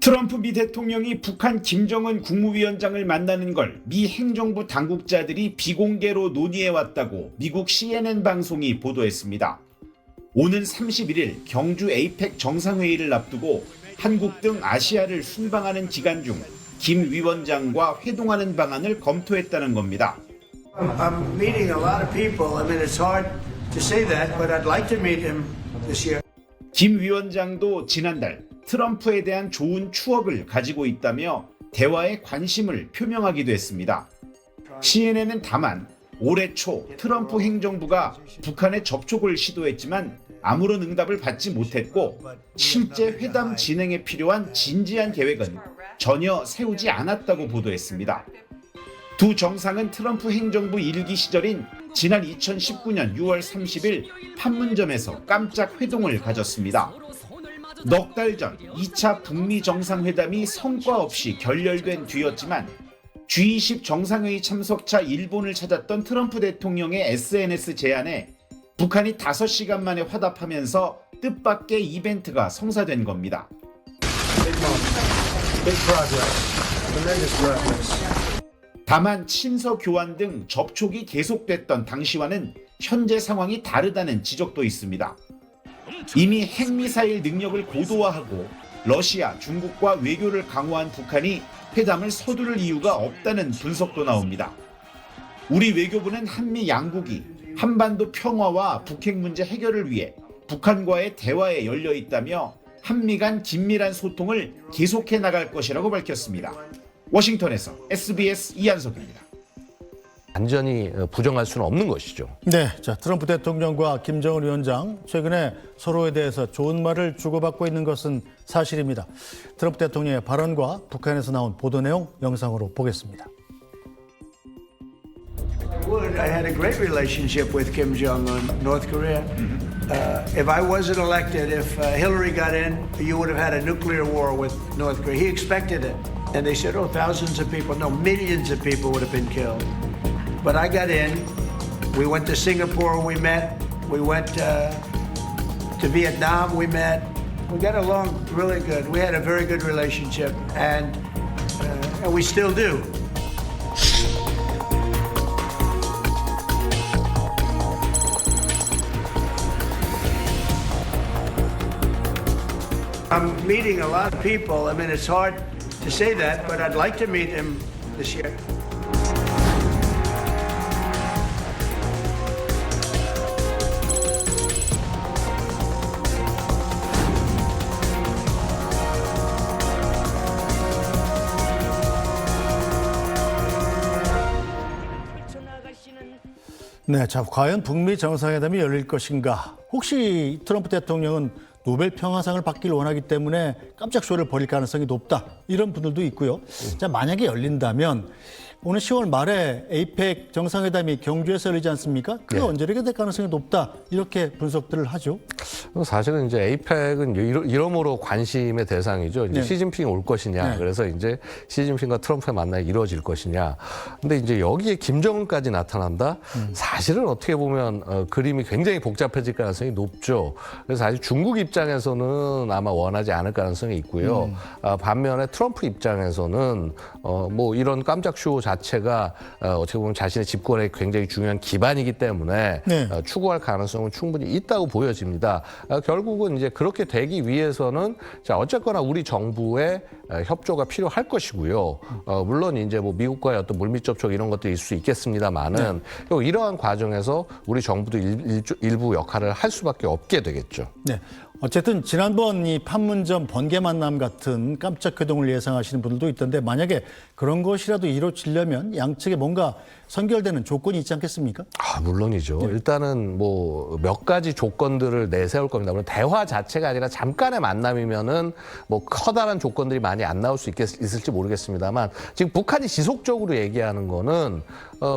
트럼프 미 대통령이 북한 김정은 국무위원장을 만나는 걸 미 행정부 당국자들이 비공개로 논의해왔다고 미국 CNN 방송이 보도했습니다. 오는 31일 경주 에이펙 정상회의를 앞두고 한국 등 아시아를 순방하는 기간 중 김 위원장과 회동하는 방안을 검토했다는 겁니다. I'm meeting a lot of people. I mean, it's hard to say that, but I'd like to meet him this year. 김 위원장도 지난달 트럼프에 대한 좋은 추억을 가지고 있다며 대화에 관심을 표명하기도 했습니다. CNN은 다만 올해 초 트럼프 행정부가 북한에 접촉을 시도했지만 아무런 응답을 받지 못했고 실제 회담 진행에 필요한 진지한 계획은 전혀 세우지 않았다고 보도했습니다. 두 정상은 트럼프 행정부 일기 시절인 지난 2019년 6월 30일 판문점에서 깜짝 회동을 가졌습니다. 넉 달 전 2차 북미 정상회담이 성과 없이 결렬된 뒤였지만 G20 정상회의 참석차 일본을 찾았던 트럼프 대통령의 SNS 제안에 북한이 5시간 만에 화답하면서 뜻밖의 이벤트가 성사된 겁니다. 다만 친서 교환 등 접촉이 계속됐던 당시와는 현재 상황이 다르다는 지적도 있습니다. 이미 핵미사일 능력을 고도화하고 러시아, 중국과 외교를 강화한 북한이 회담을 서두를 이유가 없다는 분석도 나옵니다. 우리 외교부는 한미 양국이 한반도 평화와 북핵 문제 해결을 위해 북한과의 대화에 열려 있다며 한미 간 긴밀한 소통을 계속해 나갈 것이라고 밝혔습니다. 워싱턴에서 SBS 이한석입니다. 완전히 부정할 수는 없는 것이죠. 네, 자 트럼프 대통령과 김정은 위원장 최근에 서로에 대해서 좋은 말을 주고받고 있는 것은 사실입니다. 트럼프 대통령의 발언과 북한에서 나온 보도 내용 영상으로 보겠습니다. I had a great relationship with Kim Jong-un, North Korea. If I wasn't elected, if Hillary got in, you would have had a nuclear war with North Korea. He expected it. And they said, oh, thousands of people. No, millions of people would have been killed. But I got in. We went to Singapore, we met. We went to Vietnam, we met. We got along really good. We had a very good relationship, and we still do. I'm meeting a lot of people. I mean, it's hard to say that, but I'd like to meet him this year. 네, 자 과연 북미 정상회담이 열릴 것인가? 혹시 트럼프 대통령은 노벨 평화상을 받기를 원하기 때문에 깜짝 쇼를 벌일 가능성이 높다. 이런 분들도 있고요. 자, 만약에 열린다면 오늘 10월 말에 에이펙 정상회담이 경주에서 열리지 않습니까? 그게 언제 열리게 될 가능성이 높다. 이렇게 분석들을 하죠. 사실은 이제 에이펙은 이러므로 관심의 대상이죠. 이제 네. 시진핑이 올 것이냐. 네. 그래서 이제 시진핑과 트럼프의 만남이 이루어질 것이냐. 근데 이제 여기에 김정은까지 나타난다. 사실은 어떻게 보면 그림이 굉장히 복잡해질 가능성이 높죠. 그래서 사실 중국 입장에서는 아마 원하지 않을 가능성이 있고요. 반면에 트럼프 입장에서는 뭐 이런 깜짝 쇼 자체가 어떻게 보면 자신의 집권에 굉장히 중요한 기반이기 때문에 네. 추구할 가능성은 충분히 있다고 보여집니다. 결국은 이제 그렇게 되기 위해서는 자 어쨌거나 우리 정부의 협조가 필요할 것이고요. 물론 이제 뭐 미국과의 어떤 물밑 접촉 이런 것들이 있을 수 있겠습니다만은 이러한 과정에서 우리 정부도 일부 역할을 할 수밖에 없게 되겠죠. 네. 어쨌든 지난번 이 판문점 번개 만남 같은 깜짝 회동을 예상하시는 분들도 있던데 만약에 그런 것이라도 이루어지려면 양측에 뭔가 선결되는 조건이 있지 않겠습니까? 물론이죠. 일단은 뭐 몇 가지 조건들을 내세울 겁니다. 물론 대화 자체가 아니라 잠깐의 만남이면은 뭐 커다란 조건들이 많이 안 나올 수 있을지 모르겠습니다만 지금 북한이 지속적으로 얘기하는 거는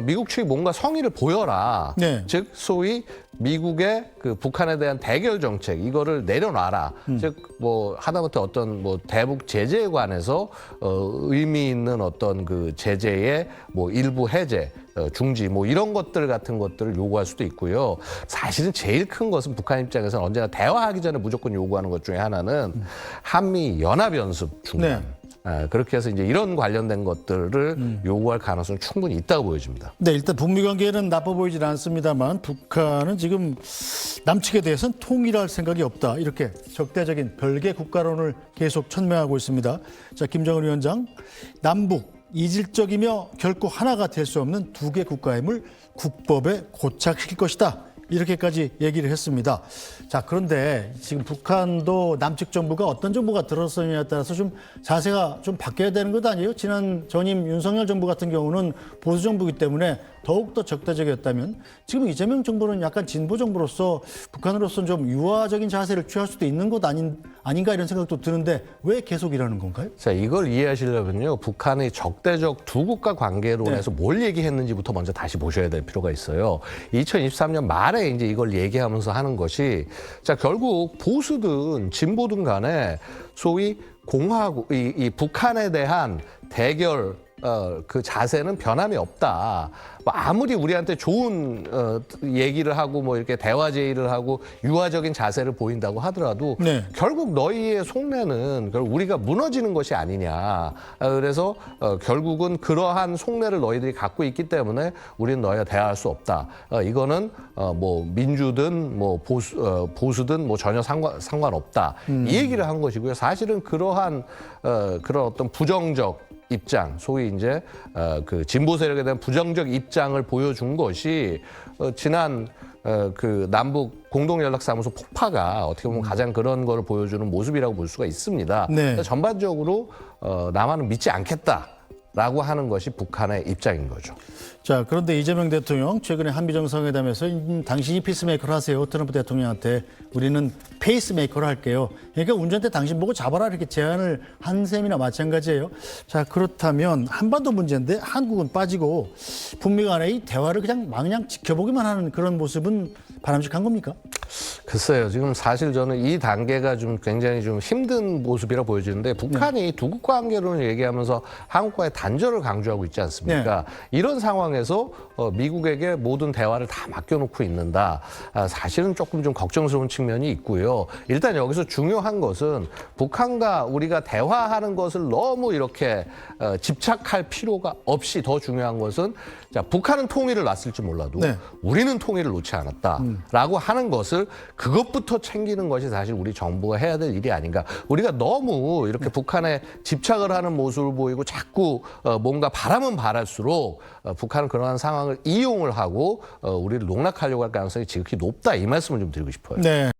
미국 측이 뭔가 성의를 보여라. 네. 즉 소위 미국의 그 북한에 대한 대결 정책 이거를 내려놔라. 즉 뭐 하다못해 어떤 뭐 대북 제재에 관해서 의미 있는 어떤 그 제재의 뭐 일부 해제, 중지 뭐 이런 것들 같은 것들을 요구할 수도 있고요. 사실은 제일 큰 것은 북한 입장에서는 언제나 대화하기 전에 무조건 요구하는 것 중에 하나는 한미 연합 연습 중단. 그렇게 해서 이제 이런 관련된 것들을 요구할 가능성이 충분히 있다고 보여집니다. 네, 일단 북미 관계는 나빠 보이질 않습니다만 북한은 지금 남측에 대해서는 통일할 생각이 없다. 이렇게 적대적인 별개 국가론을 계속 천명하고 있습니다. 자, 김정은 위원장, 남북 이질적이며 결코 하나가 될 수 없는 두 개 국가임을 국법에 고착시킬 것이다. 이렇게까지 얘기를 했습니다. 자, 그런데 지금 북한도 남측 정부가 어떤 정부가 들어서느냐에 따라서 좀 자세가 좀 바뀌어야 되는 것 아니에요? 지난 전임 윤석열 정부 같은 경우는 보수 정부이기 때문에 더욱더 적대적이었다면 지금 이재명 정부는 약간 진보 정부로서 북한으로서는 좀 유화적인 자세를 취할 수도 있는 것 아닌가 이런 생각도 드는데 왜 계속 이러는 건가요? 자, 이걸 이해하시려면요. 북한의 적대적 두 국가 관계론에서 뭘 얘기했는지부터 먼저 다시 보셔야 될 필요가 있어요. 2023년 말에 이제 이걸 얘기하면서 하는 것이 자, 결국 보수든 진보든 간에 소위 공화국, 이 북한에 대한 대결 그 자세는 변함이 없다. 뭐 아무리 우리한테 좋은 얘기를 하고 뭐 이렇게 대화 제의를 하고 유화적인 자세를 보인다고 하더라도 네. 결국 너희의 속내는 결국 우리가 무너지는 것이 아니냐. 그래서 결국은 그러한 속내를 너희들이 갖고 있기 때문에 우리는 너희와 대화할 수 없다. 이거는 뭐 민주든 뭐 보수든 뭐 전혀 상관없다. 이 얘기를 한 것이고요. 사실은 그러한 그런 어떤 부정적 입장, 소위 이제 그 진보 세력에 대한 부정적 입장을 보여준 것이 지난 그 남북 공동연락사무소 폭파가 어떻게 보면 가장 그런 거를 보여주는 모습이라고 볼 수가 있습니다. 네. 전반적으로 남한은 믿지 않겠다라고 하는 것이 북한의 입장인 거죠. 자, 그런데 이재명 대통령 최근에 한미 정상회담에서 당신이 피스메이커를 하세요. 트럼프 대통령한테 우리는 페이스메이커를 할게요. 그러니까 운전대 당신 보고 잡아라 이렇게 제안을 한 셈이나 마찬가지예요. 자, 그렇다면 한반도 문제인데 한국은 빠지고 북미 간의 이 대화를 그냥 마냥 지켜보기만 하는 그런 모습은 바람직한 겁니까? 글쎄요. 지금 사실 저는 이 단계가 좀 굉장히 좀 힘든 모습이라 보여지는데 북한이 두 국가 관계론을 얘기하면서 한국과의 단절을 강조하고 있지 않습니까? 이런 상황에서 미국에게 모든 대화를 다 맡겨놓고 있는다. 사실은 조금 좀 걱정스러운 측면이 있고요. 일단 여기서 중요한 것은 북한과 우리가 대화하는 것을 너무 이렇게 집착할 필요가 없이 더 중요한 것은 자, 북한은 통일을 놨을지 몰라도 우리는 통일을 놓지 않았다라고 하는 것을 그것부터 챙기는 것이 사실 우리 정부가 해야 될 일이 아닌가. 우리가 너무 이렇게 북한에 집착을 하는 모습을 보이고 자꾸 뭔가 바라면 바랄수록 북한은 그러한 상황을 이용을 하고 우리를 농락하려고 할 가능성이 지극히 높다. 이 말씀을 좀 드리고 싶어요. 네.